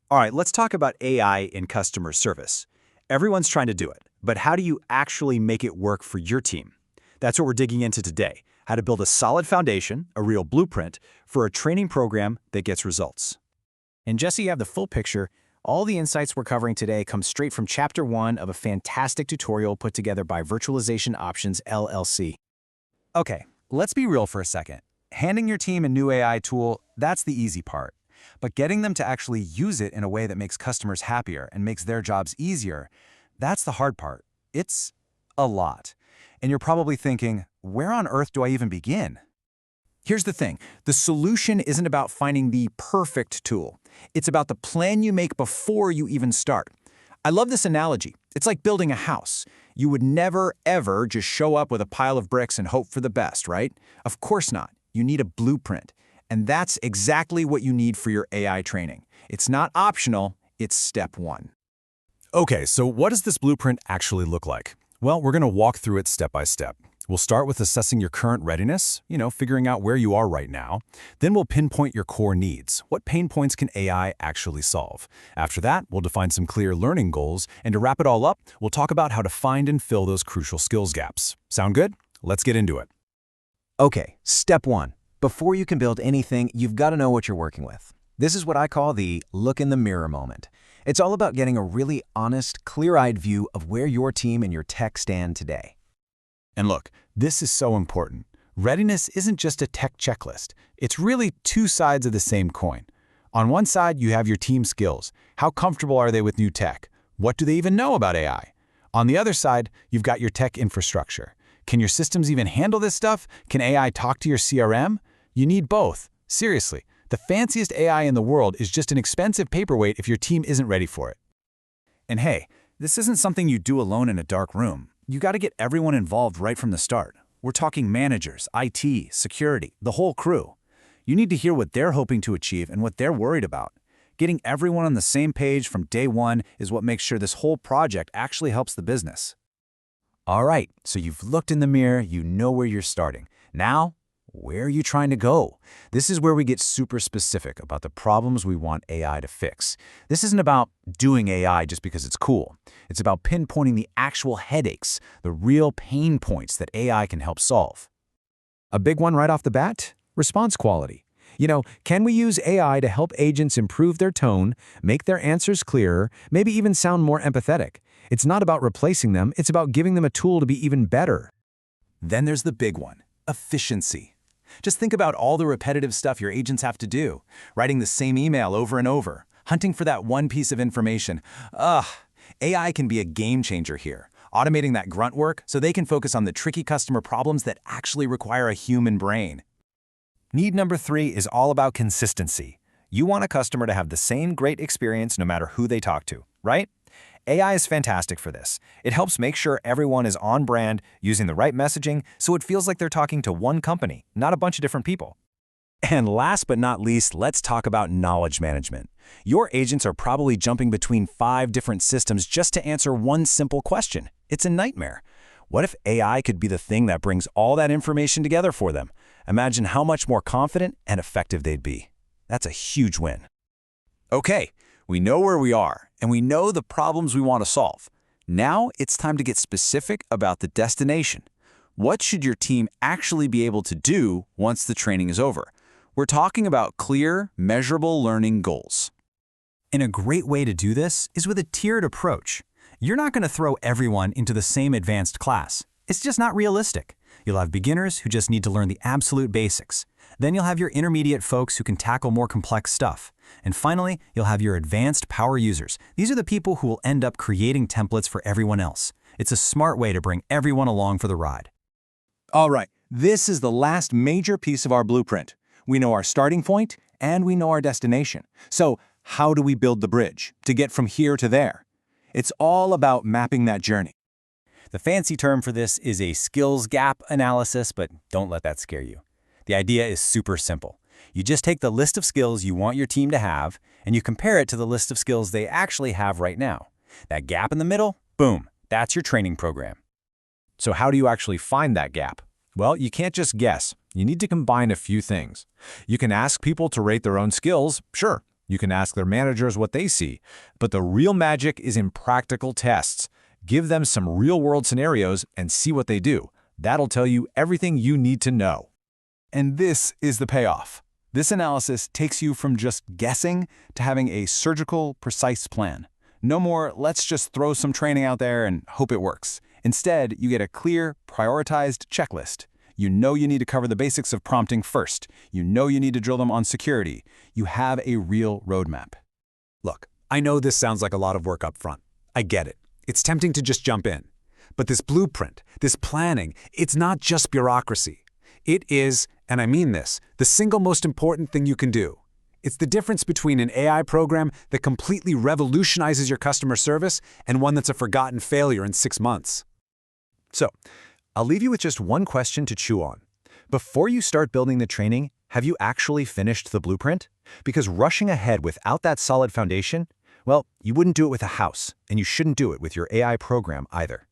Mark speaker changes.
Speaker 1: All right, let's talk about AI in customer service. Everyone's trying to do it, but how do you actually make it work for your team? That's what we're digging into today, how to build a solid foundation, a real blueprint, for a training program that gets results.
Speaker 2: And just so you have the full picture, all the insights we're covering today come straight from Chapter 1 of a fantastic tutorial put together by Virtualization Options LLC.
Speaker 3: Okay, let's be real for a second. Handing your team a new AI tool, that's the easy part. But getting them to actually use it in a way that makes customers happier and makes their jobs easier, that's the hard part. It's a lot. And you're probably thinking, where on earth do I even begin?
Speaker 2: Here's the thing. The solution isn't about finding the perfect tool. It's about the plan you make before you even start. I love this analogy. It's like building a house. You would never, ever just show up with a pile of bricks and hope for the best, right? Of course not. You need a blueprint. And that's exactly what you need for your AI training. It's not optional, it's step one.
Speaker 3: Okay, so what does this blueprint actually look like? Well, we're going to walk through it step by step. We'll start with assessing your current readiness, figuring out where you are right now. Then we'll pinpoint your core needs. What pain points can AI actually solve? After that, we'll define some clear learning goals. And to wrap it all up, we'll talk about how to find and fill those crucial skills gaps. Sound good? Let's get into it.
Speaker 2: Okay, step one. Before you can build anything, you've got to know what you're working with. This is what I call the look in the mirror moment. It's all about getting a really honest, clear-eyed view of where your team and your tech stand today.
Speaker 3: And look, this is so important. Readiness isn't just a tech checklist. It's really two sides of the same coin. On one side, you have your team skills. How comfortable are they with new tech? What do they even know about AI? On the other side, you've got your tech infrastructure. Can your systems even handle this stuff? Can AI talk to your CRM? You need both. Seriously, the fanciest AI in the world is just an expensive paperweight if your team isn't ready for it. And hey, this isn't something you do alone in a dark room. You got to get everyone involved right from the start. We're talking managers, IT, security, the whole crew. You need to hear what they're hoping to achieve and what they're worried about. Getting everyone on the same page from day one is what makes sure this whole project actually helps the business. All right, so you've looked in the mirror, you know where you're starting. Now, where are you trying to go? This is where we get super specific about the problems we want AI to fix. This isn't about doing AI just because it's cool. It's about pinpointing the actual headaches, the real pain points that AI can help solve. A big one right off the bat? Response quality. Can we use AI to help agents improve their tone, make their answers clearer, maybe even sound more empathetic? It's not about replacing them, it's about giving them a tool to be even better. Then there's the big one, efficiency. Just think about all the repetitive stuff your agents have to do, writing the same email over and over, hunting for that one piece of information. AI can be a game changer here, automating that grunt work so they can focus on the tricky customer problems that actually require a human brain. Need number 3 is all about consistency. You want a customer to have the same great experience no matter who they talk to, right? AI is fantastic for this. It helps make sure everyone is on brand, using the right messaging, so it feels like they're talking to one company, not a bunch of different people. And last but not least, let's talk about knowledge management. Your agents are probably jumping between 5 different systems just to answer one simple question. It's a nightmare. What if AI could be the thing that brings all that information together for them? Imagine how much more confident and effective they'd be. That's a huge win. Okay, we know where we are, and we know the problems we want to solve. Now it's time to get specific about the destination. What should your team actually be able to do once the training is over? We're talking about clear, measurable learning goals. And a great way to do this is with a tiered approach. You're not going to throw everyone into the same advanced class. It's just not realistic. You'll have beginners who just need to learn the absolute basics. Then you'll have your intermediate folks who can tackle more complex stuff. And finally, you'll have your advanced power users. These are the people who will end up creating templates for everyone else. It's a smart way to bring everyone along for the ride. All right, this is the last major piece of our blueprint. We know our starting point and we know our destination. So how do we build the bridge to get from here to there? It's all about mapping that journey. The fancy term for this is a skills gap analysis, but don't let that scare you. The idea is super simple. You just take the list of skills you want your team to have, and you compare it to the list of skills they actually have right now. That gap in the middle, boom, that's your training program. So how do you actually find that gap? Well, you can't just guess. You need to combine a few things. You can ask people to rate their own skills, sure,
Speaker 2: You can ask their managers what they see. But the real magic is in practical tests. Give them some real-world scenarios and see what they do. That'll tell you everything you need to know.
Speaker 3: And this is the payoff. This analysis takes you from just guessing to having a surgical, precise plan. No more, let's just throw some training out there and hope it works. Instead, you get a clear, prioritized checklist. You know you need to cover the basics of prompting first. You know you need to drill them on security. You have a real roadmap.
Speaker 1: Look, I know this sounds like a lot of work up front. I get it. It's tempting to just jump in. But this blueprint, this planning, it's not just bureaucracy. It is, and I mean this, the single most important thing you can do. It's the difference between an AI program that completely revolutionizes your customer service and one that's a forgotten failure in 6 months.
Speaker 2: So, I'll leave you with just one question to chew on. Before you start building the training, have you actually finished the blueprint? Because rushing ahead without that solid foundation, well, you wouldn't do it with a house, and you shouldn't do it with your AI program either.